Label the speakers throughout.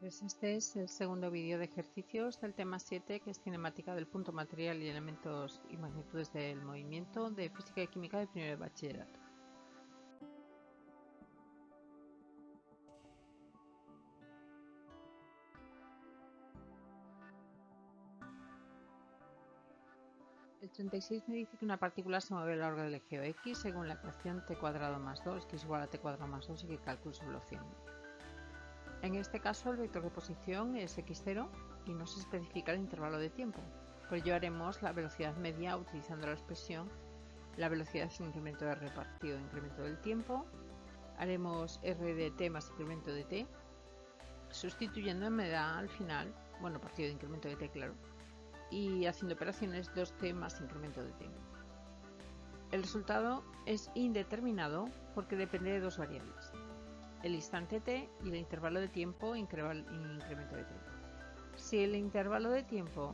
Speaker 1: Pues este es el segundo vídeo de ejercicios del tema 7, que es cinemática del punto material y elementos y magnitudes del movimiento de física y química de primero de bachillerato. El 36 me dice que una partícula se mueve a lo largo del eje X según la ecuación t cuadrado más 2, que es igual a t cuadrado más 2 y que calcule su velocidad media. En este caso el vector de posición es x0 y no se especifica el intervalo de tiempo. Por ello haremos la velocidad media utilizando la expresión la velocidad es un incremento de r partido incremento del tiempo. Haremos r de t más incremento de t, sustituyendo me da al final, bueno, partido de incremento de t, claro, y haciendo operaciones 2t más incremento de t. El resultado es indeterminado porque depende de dos variables, el instante t y el intervalo de tiempo incremento de t. Si el intervalo de tiempo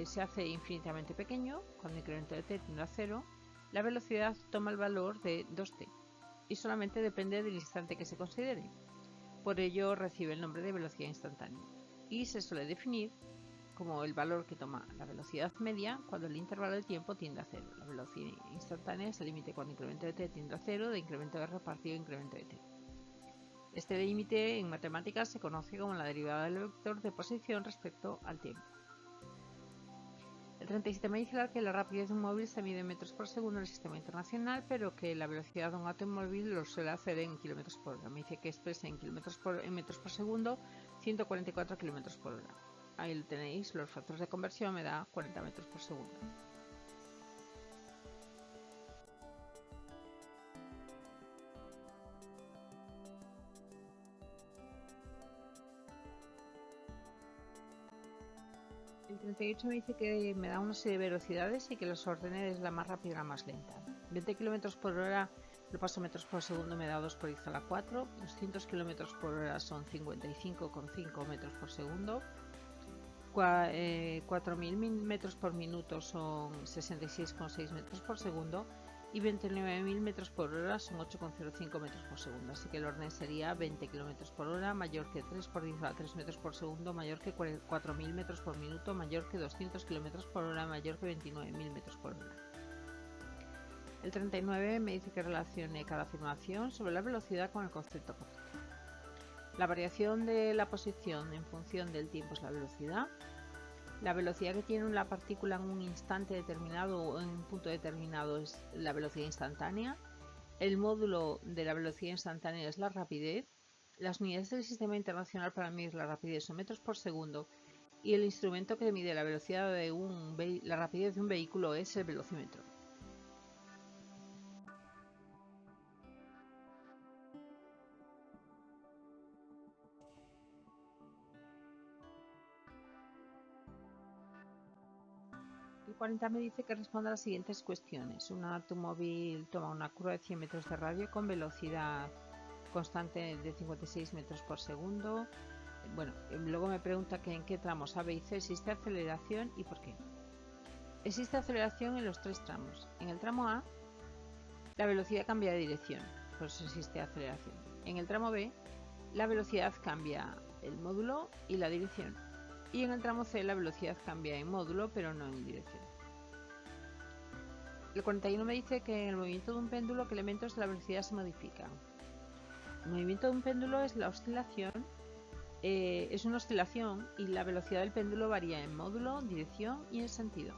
Speaker 1: se hace infinitamente pequeño, cuando el incremento de t tiende a 0, la velocidad toma el valor de 2t y solamente depende del instante que se considere. Por ello recibe el nombre de velocidad instantánea y se suele definir como el valor que toma la velocidad media cuando el intervalo de tiempo tiende a 0. La velocidad instantánea es el límite cuando el incremento de t tiende a 0 de incremento de r partido incremento de t. Este límite en matemáticas se conoce como la derivada del vector de posición respecto al tiempo. El 37 me dice que la rapidez de un móvil se mide en metros por segundo en el sistema internacional, pero que la velocidad de un automóvil lo suele hacer en kilómetros por hora. Me dice que exprese en metros por segundo 144 kilómetros por hora. Ahí lo tenéis, los factores de conversión me da 40 metros por segundo. El 38 me dice que me da una serie de velocidades y que los ordene desde la más rápida a la más lenta. 20 km por hora lo paso a metros por segundo, me da 2 por 10 a la 4. 200 km por hora son 55,5 metros por segundo. 4.000 metros por minuto son 66,6 metros por segundo. Y 29.000 metros por hora son 8,05 metros por segundo. Así que el orden sería 20 km por hora mayor que 3 por 10 a 3 metros por segundo, mayor que 4.000 metros por minuto, mayor que 200 km por hora, mayor que 29.000 metros por hora. El 39 me dice que relacione cada afirmación sobre la velocidad con el concepto correcto. La variación de la posición en función del tiempo es la velocidad. La velocidad que tiene una partícula en un instante determinado o en un punto determinado es la velocidad instantánea. El módulo de la velocidad instantánea es la rapidez. Las unidades del sistema internacional para medir la rapidez son metros por segundo y el instrumento que mide la velocidad de la rapidez de un vehículo es el velocímetro. El 40 me dice que responda a las siguientes cuestiones. Un automóvil toma una curva de 100 metros de radio con velocidad constante de 56 metros por segundo. Bueno, luego me pregunta que en qué tramos A, B y C existe aceleración y por qué. Existe aceleración en los tres tramos. En el tramo A, la velocidad cambia de dirección, por eso existe aceleración. En el tramo B, la velocidad cambia el módulo y la dirección. Y en el tramo C, la velocidad cambia en módulo, pero no en dirección. El 41 me dice que en el movimiento de un péndulo, ¿qué elementos de la velocidad se modifican? El movimiento de un péndulo es la oscilación. Es una oscilación y la velocidad del péndulo varía en módulo, dirección y en sentido.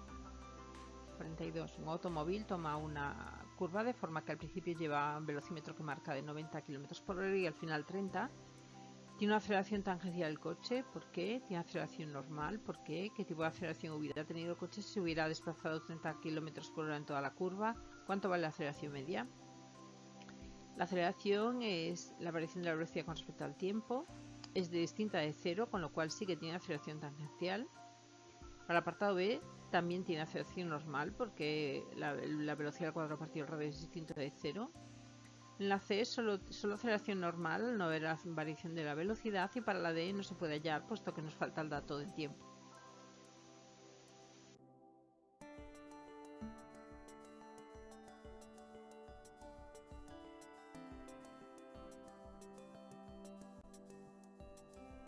Speaker 1: 42. Un automóvil toma una curva de forma que al principio lleva un velocímetro que marca de 90 km por hora y al final 30. Tiene una aceleración tangencial el coche. ¿Por qué? Tiene aceleración normal. ¿Por qué? ¿Qué tipo de aceleración hubiera tenido el coche si se hubiera desplazado 30 km por hora en toda la curva? ¿Cuánto vale la aceleración media? La aceleración es la variación de la velocidad con respecto al tiempo. Es distinta de cero, con lo cual sí que tiene aceleración tangencial. Para el apartado B también tiene aceleración normal porque la velocidad al cuadrado partido al revés es distinta de cero. En la C solo aceleración normal, no haber variación de la velocidad, y para la D no se puede hallar puesto que nos falta el dato del tiempo.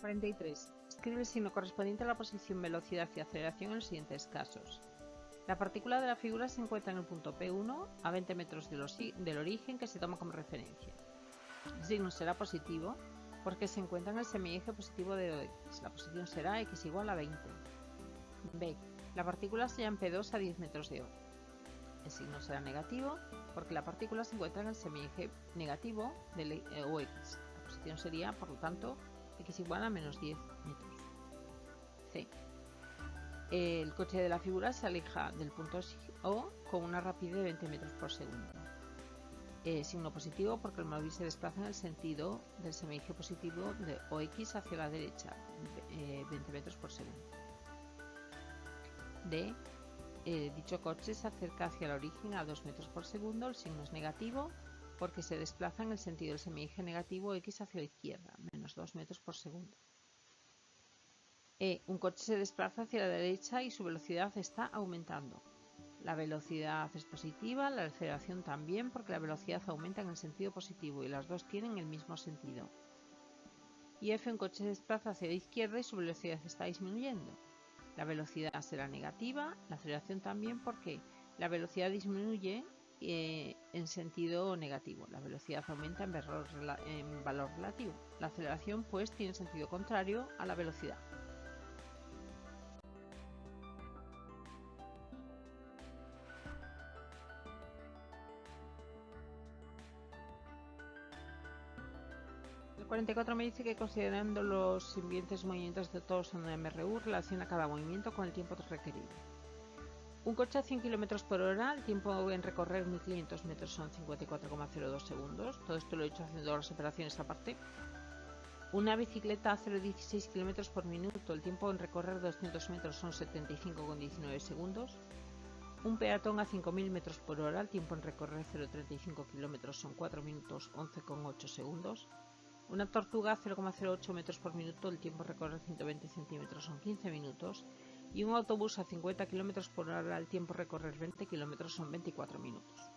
Speaker 1: 43. Escribe el signo correspondiente a la posición, velocidad y aceleración en los siguientes casos. La partícula de la figura se encuentra en el punto P1 a 20 metros del origen que se toma como referencia. El signo será positivo porque se encuentra en el semieje positivo de OX. La posición será x igual a 20. B. La partícula se halla en P2 a 10 metros de O. El signo será negativo porque la partícula se encuentra en el semieje negativo del OX. La posición sería, por lo tanto, x igual a menos 10 metros. C. El coche de la figura se aleja del punto O con una rapidez de 20 metros por segundo. Signo positivo porque el móvil se desplaza en el sentido del semieje positivo de OX hacia la derecha, 20 metros por segundo. D. Dicho coche se acerca hacia el origen a 2 metros por segundo. El signo es negativo porque se desplaza en el sentido del semieje negativo X hacia la izquierda, menos 2 metros por segundo. Un coche se desplaza hacia la derecha y su velocidad está aumentando. La velocidad es positiva, la aceleración también, porque la velocidad aumenta en el sentido positivo y las dos tienen el mismo sentido. Y F, un coche se desplaza hacia la izquierda y su velocidad está disminuyendo. La velocidad será negativa, la aceleración también, porque la velocidad disminuye en sentido negativo. La velocidad aumenta en valor relativo. La aceleración, pues, tiene sentido contrario a la velocidad. El 44 me dice que considerando los siguientes movimientos de todos en MRU, relaciona cada movimiento con el tiempo requerido. Un coche a 100 km por hora, el tiempo en recorrer 1500 metros son 54,02 segundos. Todo esto lo he hecho haciendo las operaciones aparte. Una bicicleta a 0,16 km por minuto, el tiempo en recorrer 200 metros son 75,19 segundos. Un peatón a 5000 metros por hora, el tiempo en recorrer 0,35 km son 4 minutos 11,8 segundos. Una tortuga a 0,08 metros por minuto, el tiempo en recorrer 120 centímetros son 15 minutos. Y un autobús a 50 km por hora, el tiempo recorrer 20 km son 24 minutos.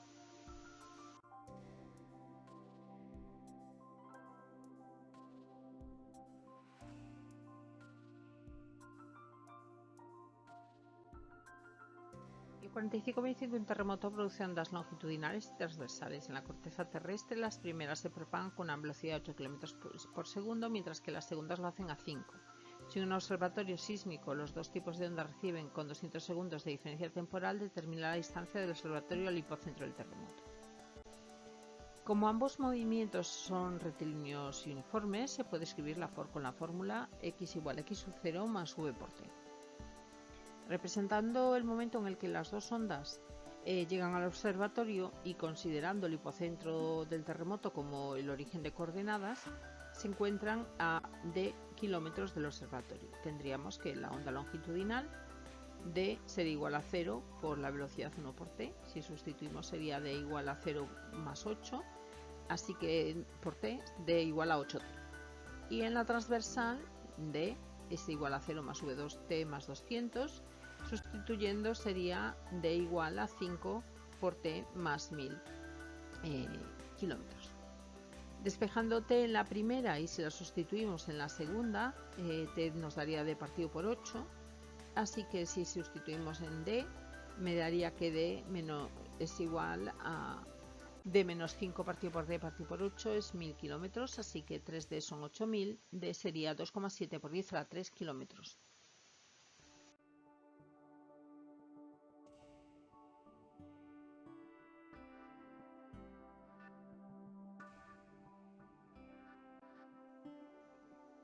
Speaker 1: El 45 me dice que un terremoto produce ondas longitudinales y transversales. En la corteza terrestre las primeras se propagan con una velocidad de 8 km por segundo, mientras que las segundas lo hacen a 5. Si en un observatorio sísmico los dos tipos de ondas reciben con 200 segundos de diferencia temporal, determina la distancia del observatorio al hipocentro del terremoto. Como ambos movimientos son rectilíneos y uniformes, se puede escribir con la fórmula x igual a x sub 0 más v por t. Representando el momento en el que las dos ondas llegan al observatorio y considerando el hipocentro del terremoto como el origen de coordenadas, se encuentran a d kilómetros del observatorio. Tendríamos que la onda longitudinal d sería igual a 0 por la velocidad 1 por t. Si sustituimos sería d igual a 0 más 8, así que por t d igual a 8t. Y en la transversal d es igual a 0 más v2t más 200, sustituyendo sería d igual a 5 por t más 1000 kilómetros. Despejando t en la primera y si la sustituimos en la segunda, t nos daría d partido por 8, así que si sustituimos en d, me daría que d es igual a d menos 5 partido por d partido por 8 es 1000 kilómetros, así que 3d son 8000, d sería 2,7 por 10 a la 3 kilómetros.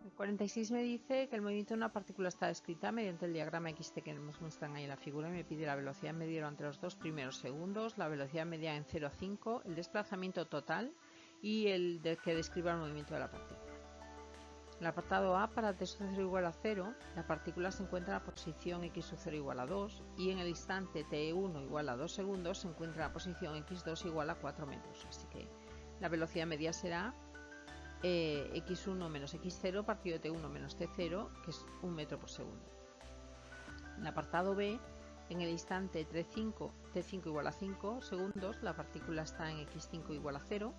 Speaker 1: El 46 me dice que el movimiento de una partícula está descrita mediante el diagrama XT que nos muestran ahí en la figura y me pide la velocidad media durante los dos primeros segundos, la velocidad media en 0 a 5, el desplazamiento total y el que describa el movimiento de la partícula. En el apartado A, para t sub 0 igual a 0, la partícula se encuentra en la posición x sub 0 igual a 2 y en el instante t1 igual a 2 segundos se encuentra en la posición x2 igual a 4 metros. Así que la velocidad media será x1 menos x0 partido de t1 menos t0, que es 1 metro por segundo. En el apartado B, en el instante t5 igual a 5 segundos, la partícula está en x5 igual a 0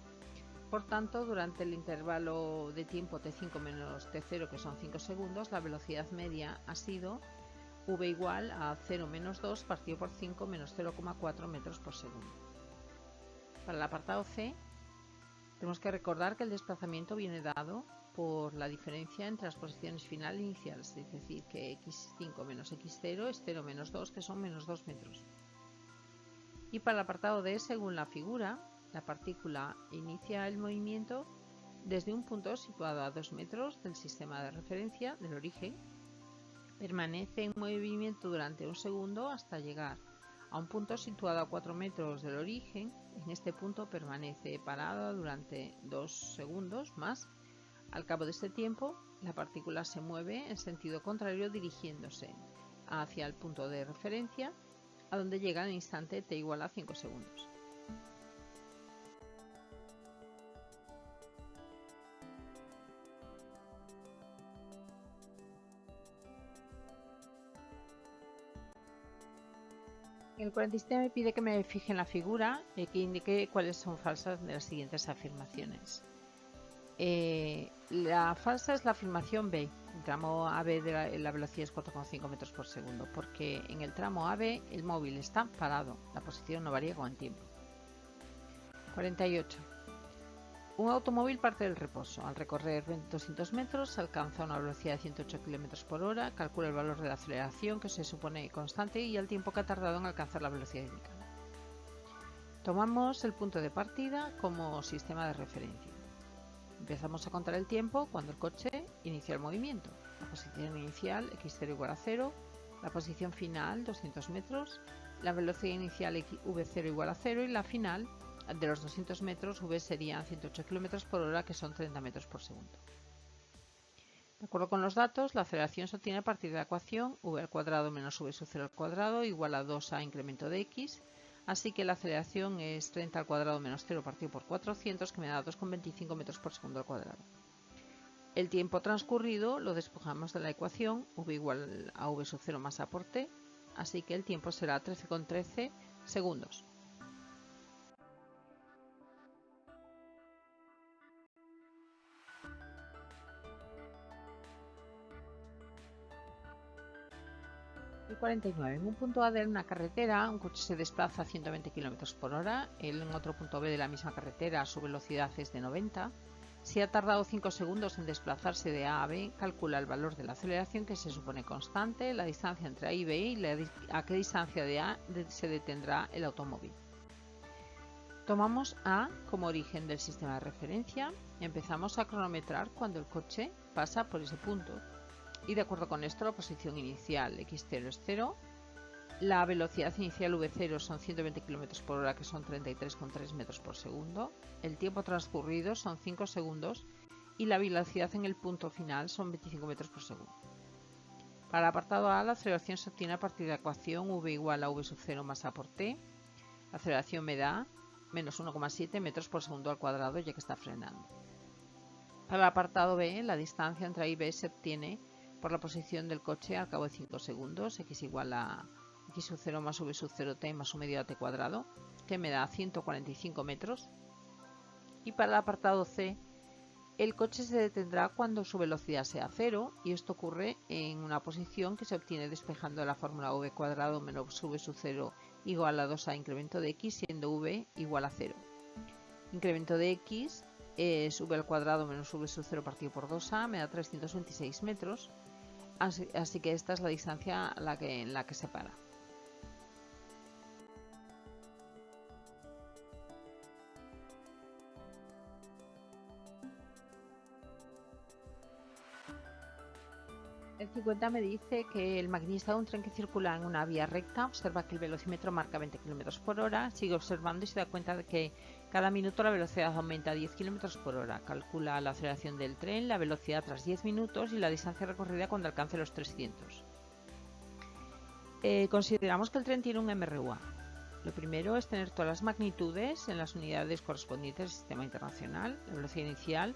Speaker 1: Por tanto, durante el intervalo de tiempo t5 menos t0, que son 5 segundos, la velocidad media ha sido v igual a 0 menos 2 partido por 5 menos 0,4 metros por segundo. Para el apartado C, tenemos que recordar que el desplazamiento viene dado por la diferencia entre las posiciones final e iniciales, es decir, que x5 menos x0 es 0 menos 2, que son menos 2 metros. Y para el apartado D, según la figura, la partícula inicia el movimiento desde un punto situado a 2 metros del sistema de referencia del origen, permanece en movimiento durante un segundo hasta llegar a un punto situado a 4 metros del origen. En este punto permanece parada durante 2 segundos más. Al cabo de este tiempo, la partícula se mueve en sentido contrario dirigiéndose hacia el punto de referencia, a donde llega en el instante t igual a 5 segundos. El 47 me pide que me fije en la figura y que indique cuáles son falsas de las siguientes afirmaciones. La falsa es la afirmación B. El tramo AB de la velocidad es 4,5 metros por segundo, porque en el tramo AB el móvil está parado, la posición no varía con el tiempo. 48. Un automóvil parte del reposo. Al recorrer 200 metros alcanza una velocidad de 108 km por hora, calcula el valor de la aceleración, que se supone constante, y el tiempo que ha tardado en alcanzar la velocidad indicada. Tomamos el punto de partida como sistema de referencia. Empezamos a contar el tiempo cuando el coche inicia el movimiento. La posición inicial x0 igual a 0, la posición final 200 metros, la velocidad inicial v0 igual a 0 y la final de los 200 metros v serían 108 km por hora, que son 30 metros por segundo. De acuerdo con los datos, la aceleración se obtiene a partir de la ecuación v al cuadrado menos v sub 0 al cuadrado igual a 2a incremento de x. Así que la aceleración es 30 al cuadrado menos 0 partido por 400, que me da 2,25 metros por segundo al cuadrado. El tiempo transcurrido lo despojamos de la ecuación, v igual a v sub 0 más a por t, así que el tiempo será 13,13 segundos. El 49. En un punto A de una carretera, un coche se desplaza a 120 km por hora. En otro punto B de la misma carretera, su velocidad es de 90. Si ha tardado 5 segundos en desplazarse de A a B, calcula el valor de la aceleración, que se supone constante, la distancia entre A y B y a qué distancia de A se detendrá el automóvil. Tomamos A como origen del sistema de referencia y empezamos a cronometrar cuando el coche pasa por ese punto. Y de acuerdo con esto, la posición inicial x0 es 0, la velocidad inicial v0 son 120 km por hora, que son 33,3 metros por segundo, el tiempo transcurrido son 5 segundos y la velocidad en el punto final son 25 metros por segundo. Para el apartado A, la aceleración se obtiene a partir de la ecuación v igual a v sub 0 más a por t. La aceleración me da menos 1,7 metros por segundo al cuadrado, ya que está frenando. Para el apartado B, la distancia entre A y B se obtiene por la posición del coche al cabo de 5 segundos, x igual a x sub 0 más v sub 0t más 1 medio a t cuadrado, que me da 145 metros. Y para el apartado C, el coche se detendrá cuando su velocidad sea 0, y esto ocurre en una posición que se obtiene despejando la fórmula v cuadrado menos v sub 0 igual a 2a incremento de x, siendo v igual a 0. Incremento de x es v al cuadrado menos v sub 0 partido por 2a, me da 326 metros. Así que esta es la distancia en la que se para. El 50 me dice que el maquinista de un tren que circula en una vía recta observa que el velocímetro marca 20 km por hora, sigue observando y se da cuenta de que cada minuto la velocidad aumenta a 10 km por hora. Calcula la aceleración del tren, la velocidad tras 10 minutos y la distancia recorrida cuando alcance los 300. Consideramos que el tren tiene un MRUA. Lo primero es tener todas las magnitudes en las unidades correspondientes al sistema internacional. La velocidad inicial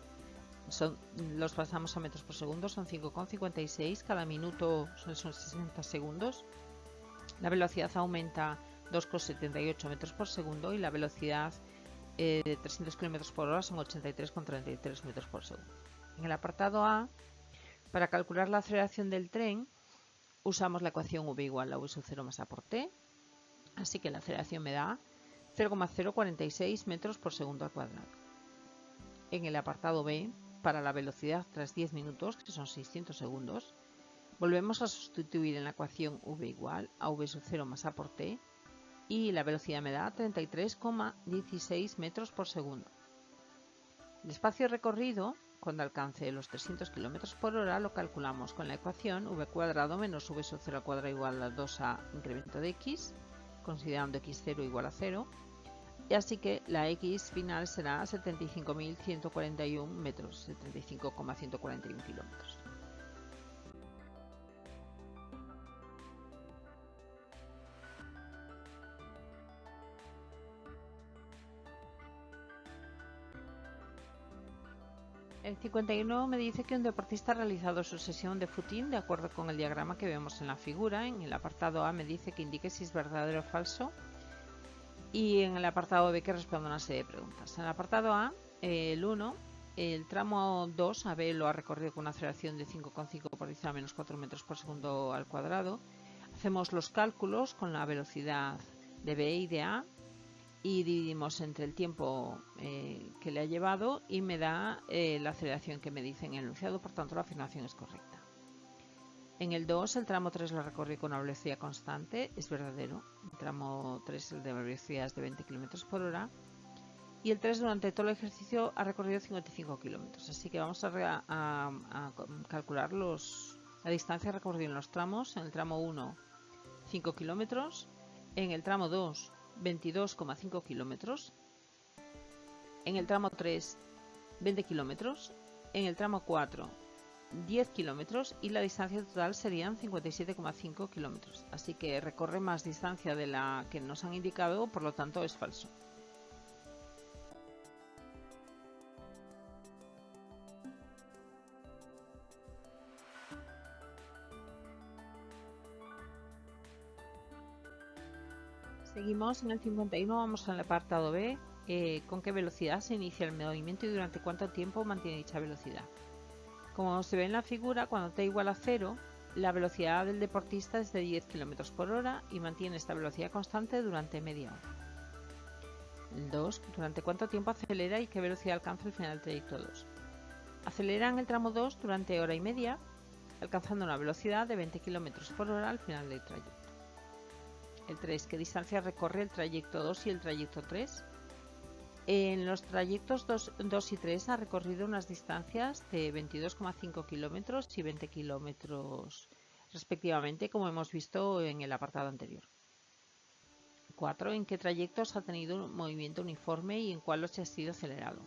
Speaker 1: los pasamos a metros por segundo, son 5,56, cada minuto son 60 segundos. La velocidad aumenta 2,78 metros por segundo y la velocidad de 300 km por hora son 83,33 metros por segundo. En el apartado A, para calcular la aceleración del tren, usamos la ecuación v igual a v sub 0 más a por t, así que la aceleración me da 0,046 metros por segundo al cuadrado. En el apartado B, para la velocidad tras 10 minutos, que son 600 segundos, volvemos a sustituir en la ecuación v igual a v sub 0 más a por t, y la velocidad me da 33,16 metros por segundo. El espacio recorrido, cuando alcance los 300 km por hora, lo calculamos con la ecuación v cuadrado menos v sub 0 al cuadrado igual a 2a incremento de x, considerando x0 igual a 0, y así que la x final será 75.141 metros, 75,141 kilómetros. El 51 me dice que un deportista ha realizado su sesión de footing de acuerdo con el diagrama que vemos en la figura. En el apartado A me dice que indique si es verdadero o falso, y en el apartado B que responda una serie de preguntas. En el apartado A, el 1, el tramo 2 AB lo ha recorrido con una aceleración de 5,5 por 10 a menos 4 metros por segundo al cuadrado. Hacemos los cálculos con la velocidad de B y de A, y dividimos entre el tiempo que le ha llevado y me da la aceleración que me dice en el enunciado, por tanto la afirmación es correcta. En el 2, el tramo 3 lo recorre con una velocidad constante, es verdadero. El tramo 3, el de velocidad es de 20 km por hora. Y el 3 durante todo el ejercicio ha recorrido 55 km, así que vamos a calcular la distancia recorrida en los tramos. En el tramo 1, 5 km, en el tramo 2, 22,5 kilómetros, en el tramo 3 20 kilómetros, en el tramo 4 10 kilómetros y la distancia total serían 57,5 kilómetros, así que recorre más distancia de la que nos han indicado, por lo tanto es falso. Seguimos en el 51, vamos al apartado B, con qué velocidad se inicia el movimiento y durante cuánto tiempo mantiene dicha velocidad. Como se ve en la figura, cuando t igual a 0, la velocidad del deportista es de 10 km por hora y mantiene esta velocidad constante durante media hora. El 2, durante cuánto tiempo acelera y qué velocidad alcanza al final del trayecto 2. Acelera en el tramo 2 durante hora y media, alcanzando una velocidad de 20 km por hora al final del trayecto. El 3, ¿qué distancia recorre el trayecto 2 y el trayecto 3? En los trayectos 2 y 3 ha recorrido unas distancias de 22,5 kilómetros y 20 kilómetros respectivamente, como hemos visto en el apartado anterior. 4, ¿en qué trayectos ha tenido un movimiento uniforme y en cuáles ha sido acelerado?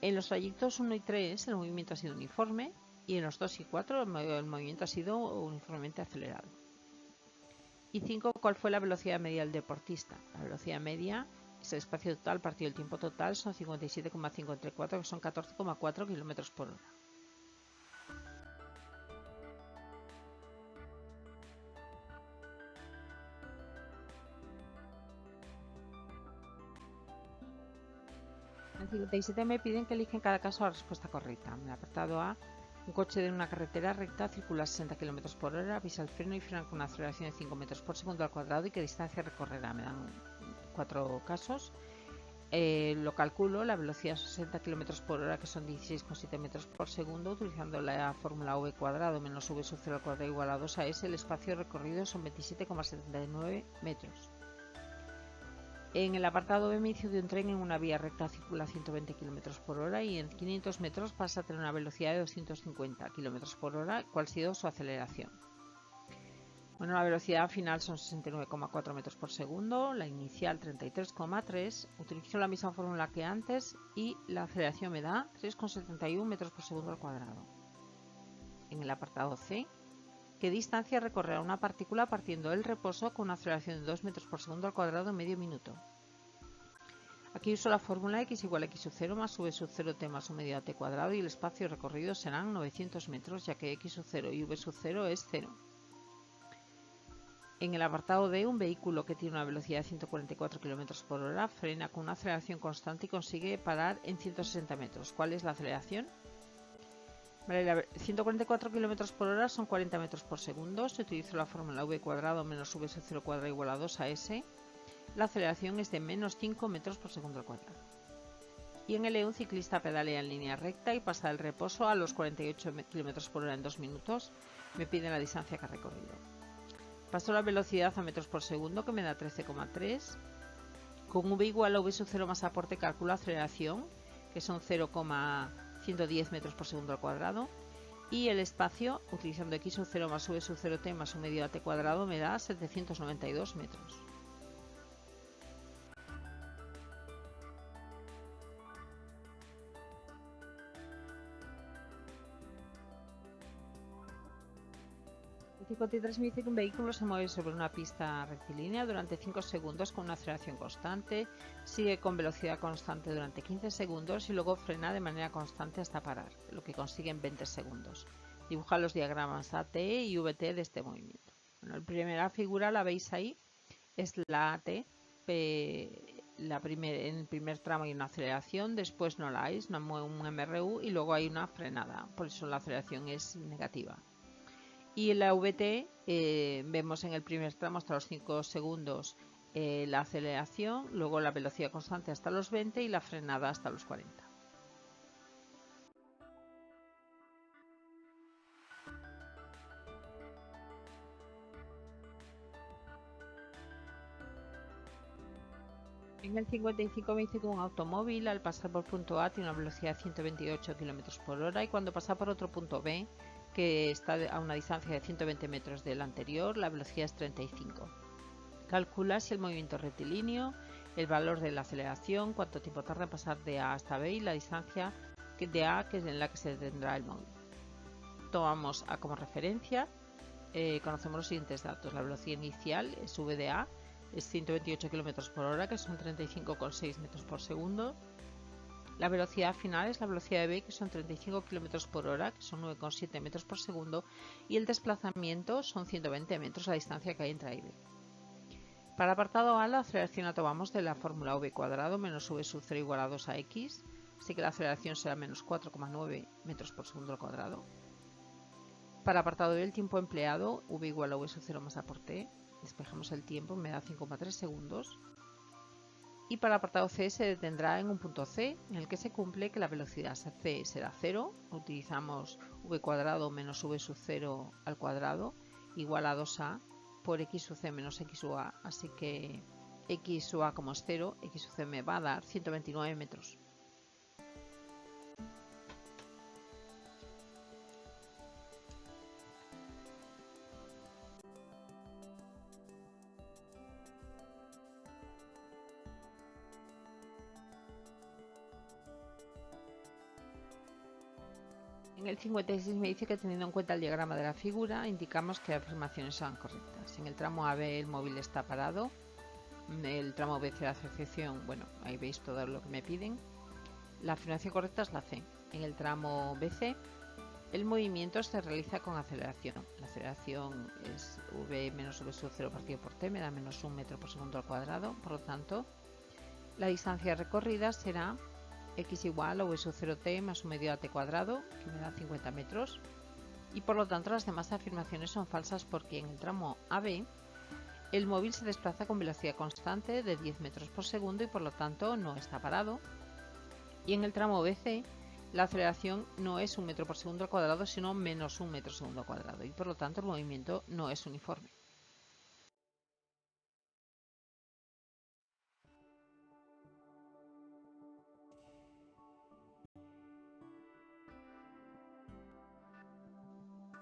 Speaker 1: En los trayectos 1 y 3 el movimiento ha sido uniforme y en los 2 y 4 el movimiento ha sido uniformemente acelerado. Y 5, ¿cuál fue la velocidad media del deportista? La velocidad media es el espacio total partido el tiempo total, son 57,5 entre 4, que son 14,4 km por hora. En el 57 me piden que elija en cada caso la respuesta correcta. En el apartado A, un coche de una carretera recta circula a 60 km por hora, avisa el freno y frena con una aceleración de 5 metros por segundo al cuadrado y qué distancia recorrerá. Me dan 4 casos. Lo calculo, la velocidad es 60 km por hora, que son 16,7 metros por segundo, utilizando la fórmula v cuadrado menos v sub 0 al cuadrado igual a 2as, el espacio recorrido son 27,79 metros. En el apartado B me dice de un tren en una vía recta circula a 120 km por hora y en 500 metros pasa a tener una velocidad de 250 km por hora. ¿Cuál ha sido su aceleración? Bueno, la velocidad final son 69,4 metros por segundo, la inicial 33,3. Utilizo la misma fórmula que antes y la aceleración me da 3,71 metros por segundo al cuadrado. En el apartado C, ¿qué distancia recorrerá una partícula partiendo del reposo con una aceleración de 2 metros por segundo al cuadrado en medio minuto? Aquí uso la fórmula x igual a x sub 0 más v sub 0t más 1 medio a t cuadrado y el espacio recorrido serán 900 metros, ya que x sub 0 y v sub 0 es 0. En el apartado D, un vehículo que tiene una velocidad de 144 km por hora frena con una aceleración constante y consigue parar en 160 metros. ¿Cuál es la aceleración? Vale, 144 km por hora son 40 metros por segundo. Si utilizo la fórmula v cuadrado menos v sub 0 cuadrado igual a 2as, la aceleración es de menos 5 metros por segundo al cuadrado. Y en el E, un ciclista pedalea en línea recta y pasa del reposo a los 48 km por hora en 2 minutos. Me piden la distancia que ha recorrido. Paso la velocidad a metros por segundo, que me da 13,3. Con v igual a v sub 0 más aporte calculo aceleración, que son 0,110 metros por segundo al cuadrado. Y el espacio, utilizando x sub 0 más v sub 0t más un medio a t cuadrado, me da 792 metros. El 53 me dice que un vehículo se mueve sobre una pista rectilínea durante 5 segundos con una aceleración constante, sigue con velocidad constante durante 15 segundos y luego frena de manera constante hasta parar, lo que consigue en 20 segundos. Dibuja los diagramas AT y VT de este movimiento. Bueno, la primera figura la veis ahí, es la AT, en el primer tramo hay una aceleración, después no la hay, es un MRU y luego hay una frenada, por eso la aceleración es negativa. Y en la VT vemos en el primer tramo hasta los 5 segundos la aceleración, luego la velocidad constante hasta los 20 y la frenada hasta los 40. En el 55 me dice que un automóvil al pasar por punto A tiene una velocidad de 128 km por hora y cuando pasa por otro punto B, que está a una distancia de 120 metros del anterior, la velocidad es 35. Calcula si el movimiento es rectilíneo, el valor de la aceleración, cuánto tiempo tarda en pasar de A hasta B y la distancia de A que es en la que se detendrá el móvil. Tomamos A como referencia, conocemos los siguientes datos. La velocidad inicial es v de A, es 128 km por hora, que son 35,6 metros por segundo. La velocidad final es la velocidad de B, que son 35 km por hora, que son 9,7 metros por segundo. Y el desplazamiento son 120 metros, la distancia que hay entre A y B. Para el apartado A, la aceleración la tomamos de la fórmula v cuadrado menos v sub 0 igual a 2ax, así que la aceleración será menos 4,9 metros por segundo al cuadrado. Para el apartado B, el tiempo empleado, v igual a v sub 0 más a por t, despejamos el tiempo, me da 5,3 segundos. Y para el apartado C se detendrá en un punto C, en el que se cumple que la velocidad C será 0, utilizamos v cuadrado menos v sub 0 al cuadrado igual a 2a por x sub c menos x sub a, así que x sub a como es 0, x sub c me va a dar 129 metros. En el 56 me dice que teniendo en cuenta el diagrama de la figura, indicamos que las afirmaciones son correctas. En el tramo AB el móvil está parado, en el tramo BC la aceleración, bueno, ahí veis todo lo que me piden. La afirmación correcta es la C. En el tramo BC el movimiento se realiza con aceleración. La aceleración es v menos v sub 0 partido por t, me da menos 1 metro por segundo al cuadrado, por lo tanto la distancia recorrida será x igual a v sub 0t más un medio a t cuadrado, que me da 50 metros, y por lo tanto las demás afirmaciones son falsas porque en el tramo AB el móvil se desplaza con velocidad constante de 10 metros por segundo y por lo tanto no está parado, y en el tramo BC la aceleración no es 1 metro por segundo al cuadrado sino menos 1 metro por segundo al cuadrado y por lo tanto el movimiento no es uniforme.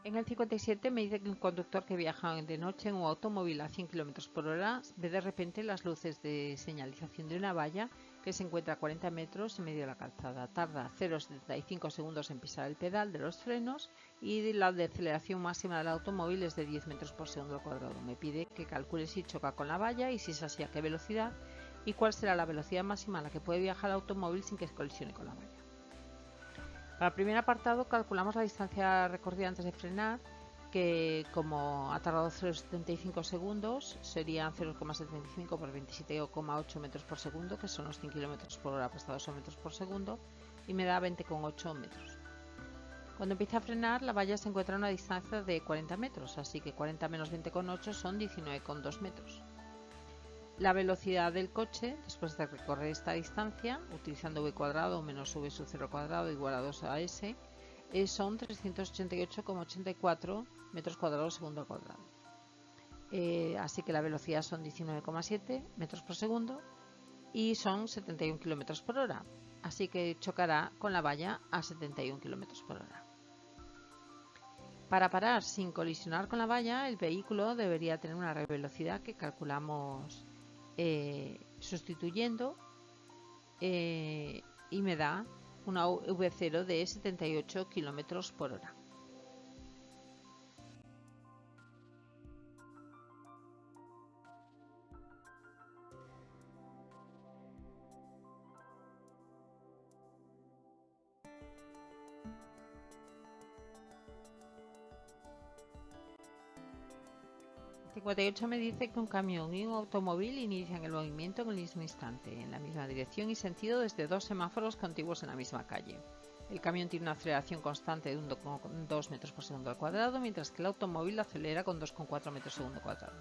Speaker 1: En el 57 me dice que un conductor que viaja de noche en un automóvil a 100 km por hora ve de repente las luces de señalización de una valla que se encuentra a 40 metros en medio de la calzada. Tarda 0,75 segundos en pisar el pedal de los frenos y la aceleración máxima del automóvil es de 10 metros por segundo al cuadrado. Me pide que calcule si choca con la valla y si es así a qué velocidad y cuál será la velocidad máxima a la que puede viajar el automóvil sin que se colisione con la valla. Para el primer apartado calculamos la distancia recorrida antes de frenar que como ha tardado 0,75 segundos, serían 0,75 por 27,8 metros por segundo, que son los 100 km por hora prestados a metros por segundo, y me da 20,8 metros. Cuando empieza a frenar, la valla se encuentra a una distancia de 40 metros, así que 40 menos 20,8 son 19,2 metros. La velocidad del coche, después de recorrer esta distancia, utilizando v cuadrado menos v sub 0 cuadrado igual a 2as, son 388,84 metros cuadrados segundo al cuadrado. Así que la velocidad son 19,7 metros por segundo y son 71 km por hora. Así que chocará con la valla a 71 km por hora. Para parar sin colisionar con la valla, el vehículo debería tener una velocidad que calculamos sustituyendo y me da una V0 de 78 km por hora. El 58 me dice que un camión y un automóvil inician el movimiento en el mismo instante, en la misma dirección y sentido desde dos semáforos contiguos en la misma calle. El camión tiene una aceleración constante de 1,2 metros por segundo al cuadrado, mientras que el automóvil acelera con 2,4 metros por segundo al cuadrado.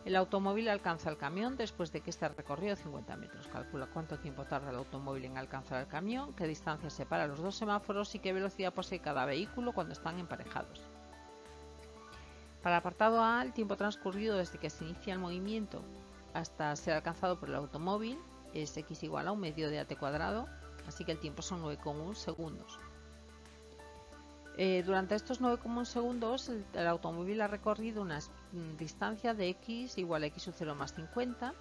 Speaker 1: El automóvil alcanza al camión después de que éste ha recorrido 50 metros. Calcula cuánto tiempo tarda el automóvil en alcanzar al camión, qué distancia separa los dos semáforos y qué velocidad posee cada vehículo cuando están emparejados. Para el apartado A, el tiempo transcurrido desde que se inicia el movimiento hasta ser alcanzado por el automóvil es x igual a un medio de at cuadrado, así que el tiempo son 9,1 segundos. Durante estos 9,1 segundos el automóvil ha recorrido una distancia de x igual a x sub 0 más 50,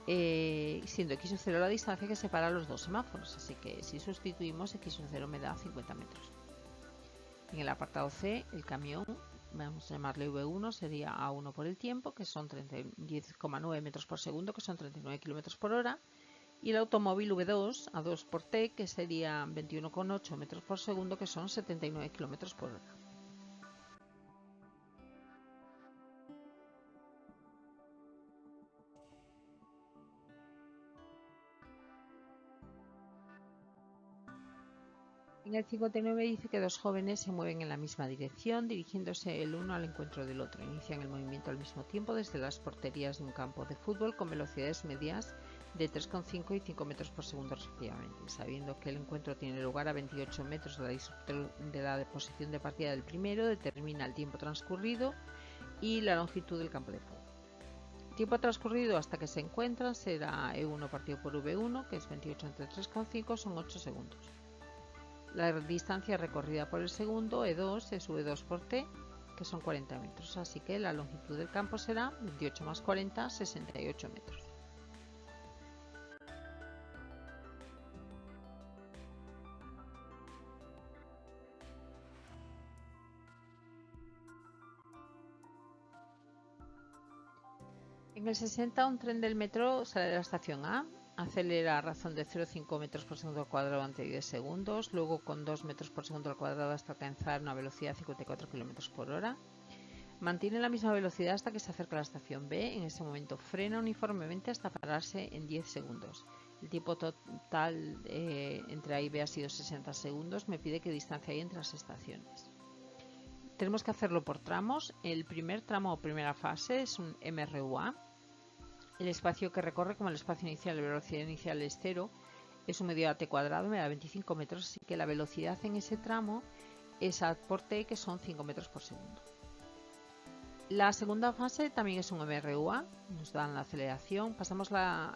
Speaker 1: siendo x sub 0 la distancia que separa los dos semáforos, así que si sustituimos x sub 0 me da 50 metros. En el apartado C, el camión, vamos a llamarle V1, sería A1 por el tiempo, que son 10,9 metros por segundo, que son 39 km por hora. Y el automóvil V2, A2 por T, que sería 21,8 metros por segundo, que son 79 km por hora. En el 59 dice que dos jóvenes se mueven en la misma dirección, dirigiéndose el uno al encuentro del otro. Inician el movimiento al mismo tiempo desde las porterías de un campo de fútbol con velocidades medias de 3,5 y 5 metros por segundo respectivamente. Sabiendo que el encuentro tiene lugar a 28 metros de la posición de partida del primero, determina el tiempo transcurrido y la longitud del campo de fútbol. El tiempo transcurrido hasta que se encuentran será E1 partido por V1, que es 28 entre 3,5, son 8 segundos. La distancia recorrida por el segundo, E2, es V2 por T, que son 40 metros, así que la longitud del campo será 28 más 40, 68 metros. En el 60, un tren del metro sale de la estación A, acelera a razón de 0,5 metros por segundo al cuadrado ante 10 segundos, luego con 2 metros por segundo al cuadrado hasta alcanzar una velocidad de 54 km por hora. Mantiene la misma velocidad hasta que se acerca a la estación B. En ese momento frena uniformemente hasta pararse en 10 segundos. El tiempo total entre A y B ha sido 60 segundos. Me pide qué distancia hay entre las estaciones. Tenemos que hacerlo por tramos. El primer tramo o primera fase es un MRUA. El espacio que recorre, como el espacio inicial, la velocidad inicial es 0, es un medio de at cuadrado, me da 25 metros, así que la velocidad en ese tramo es a por t, que son 5 metros por segundo. La segunda fase también es un MRUA, nos dan la aceleración, pasamos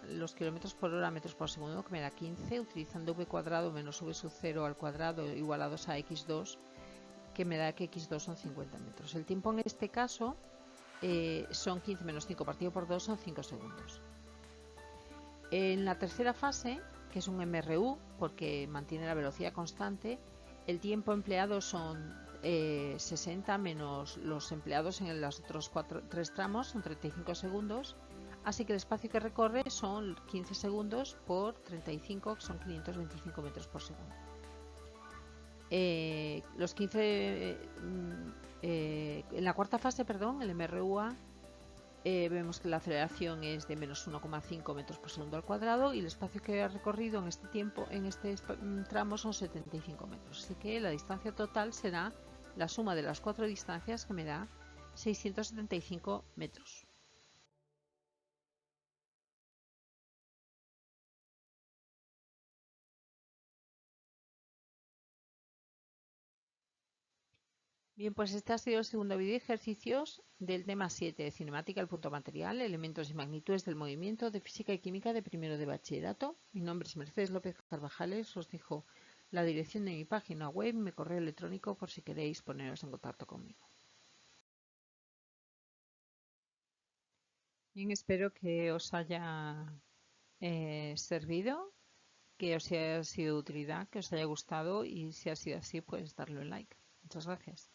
Speaker 1: los kilómetros por hora a metros por segundo, que me da 15, utilizando v cuadrado menos v sub 0 al cuadrado igual a 2 a x2, que me da que x2 son 50 metros. El tiempo en este caso son 15 menos 5 partido por 2 son 5 segundos. En la tercera fase, que es un MRU, porque mantiene la velocidad constante, el tiempo empleado son 60 menos los empleados en los otros 3 tramos, son 35 segundos, así que el espacio que recorre son 15 segundos por 35, que son 525 metros por segundo. los 15, en la cuarta fase, perdón, el MRUA, vemos que la aceleración es de menos 1,5 metros por segundo al cuadrado y el espacio que ha recorrido en este tiempo, en este tramo, son 75 metros. Así que la distancia total será la suma de las 4 distancias, que me da 675 metros. Bien, pues este ha sido el segundo vídeo de ejercicios del tema 7 de cinemática, el punto material, elementos y magnitudes del movimiento, de física y química de primero de bachillerato. Mi nombre es Mercedes López Carvajales. Os dejo la dirección de mi página web y mi correo electrónico por si queréis poneros en contacto conmigo. Bien, espero que os haya servido, que os haya sido de utilidad, que os haya gustado, y si ha sido así, pues darle un like. Muchas gracias.